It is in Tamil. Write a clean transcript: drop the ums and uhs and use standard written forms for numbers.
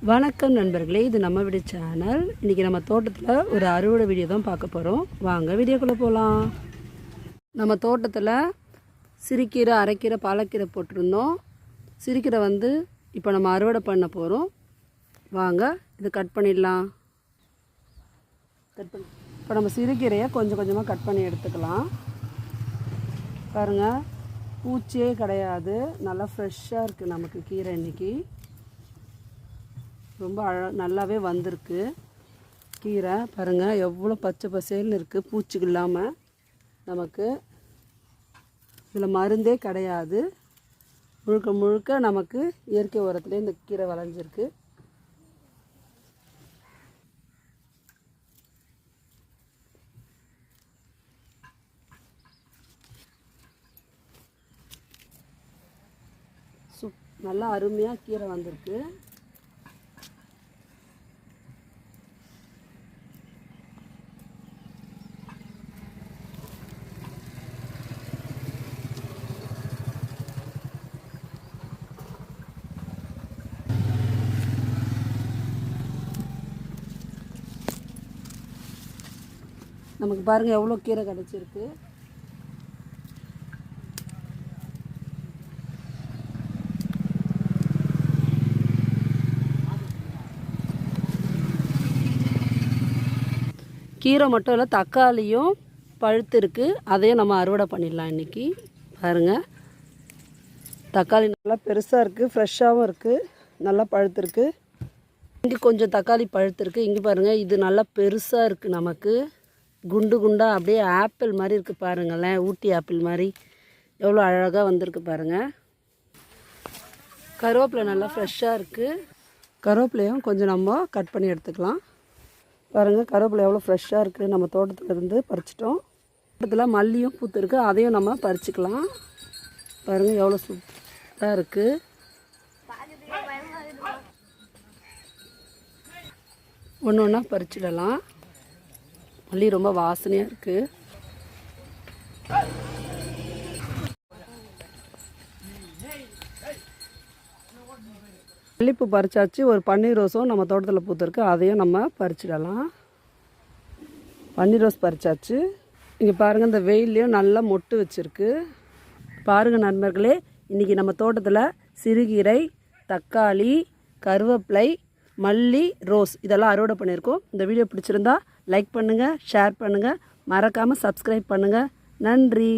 வணக்கம் நண்பர்களே, இது நம்ம வீடு சேனல். இன்றைக்கி நம்ம தோட்டத்தில் ஒரு அறுவடை வீடியோ தான் பார்க்க போகிறோம். வாங்க வீடியோக்குள்ளே போகலாம். நம்ம தோட்டத்தில் சிறுகீரை, அரைக்கீரை, பாலக்கீரை போட்டிருந்தோம். சிறுகீரை இப்போ நம்ம அறுவடை பண்ண போகிறோம். வாங்க இது கட் பண்ணிடலாம். இப்போ நம்ம சிறுகீரையை கொஞ்சம் கொஞ்சமாக கட் பண்ணி எடுத்துக்கலாம். பாருங்கள், பூச்சியே கிடையாது, நல்லா ஃப்ரெஷ்ஷாக இருக்குது நமக்கு கீரை. இன்றைக்கி ரொம்ப நல்லாவே வந்திருக்கு கீரை. பாருங்கள் எவ்வளோ பச்சை பசேல்னு இருக்குது, பூச்சிகள் இல்லாமல். நமக்கு இதில் மருந்தே கிடையாது, முழுக்க முழுக்க நமக்கு இயற்கை உரத்துலேயே இந்த கீரை விளைஞ்சிருக்கு. நல்லா அருமையாக கீரை வந்திருக்கு. நமக்கு பாருங்கள் எவ்வளோ கீரை கிடச்சிருக்கு. கீரை மட்டும் இல்லை, தக்காளியும் பழுத்து இருக்குது. அதையும் நம்ம அறுவடை பண்ணிடலாம் இன்றைக்கி. பாருங்கள், தக்காளி நல்லா பெருசாக இருக்குது, ஃப்ரெஷ்ஷாகவும் இருக்குது, நல்லா பழுத்துருக்கு. இங்கே கொஞ்சம் தக்காளி பழுத்துருக்கு. இங்கே பாருங்கள், இது நல்லா பெருசாக இருக்குது, நமக்கு குண்டு குண்டாக அப்படியே ஆப்பிள் மாதிரி இருக்குது. பாருங்களேன், ஊட்டி ஆப்பிள் மாதிரி எவ்வளோ அழகாக வந்திருக்கு பாருங்கள். கருவேப்பிலை நல்லா ஃப்ரெஷ்ஷாக இருக்குது. கருவேப்பிலையும் கொஞ்சம் நம்ம கட் பண்ணி எடுத்துக்கலாம். பாருங்கள், கருவேப்பிலை எவ்வளோ ஃப்ரெஷ்ஷாக இருக்குது. நம்ம தோட்டத்துலேருந்து பறிச்சிட்டோம். தோட்டத்தில் மல்லியும் பூத்துருக்கு, அதையும் நம்ம பறிச்சிக்கலாம். பாருங்கள் எவ்வளோ சூப்பராக இருக்குது. ஒன்று ஒன்றா பறிச்சிடலாம். மல்லி ரொம்ப வாசனையாக இருக்குது. மல்லிப்பூ பறிச்சாச்சு. ஒரு பன்னீர் ரோஸும் நம்ம தோட்டத்தில் பூத்துருக்கு, அதையும் நம்ம பறிச்சிடலாம். பன்னீர் ரோஸ் பறிச்சாச்சு. இங்கே பாருங்கள், இந்த வெயிலையும் நல்லா மொட்டு வச்சுருக்கு. பாருங்கள் நண்பர்களே, இன்றைக்கி நம்ம தோட்டத்தில் சிறுகீரை, தக்காளி, கருவேப்பிலை, மல்லி, ரோஸ் இதெல்லாம் அறுவடை பண்ணியிருக்கோம். இந்த வீடியோ பிடிச்சிருந்தா லைக் பண்ணுங்கள், ஷேர் பண்ணுங்கள், மறக்காமல் சப்ஸ்கிரைப் பண்ணுங்கள். நன்றி.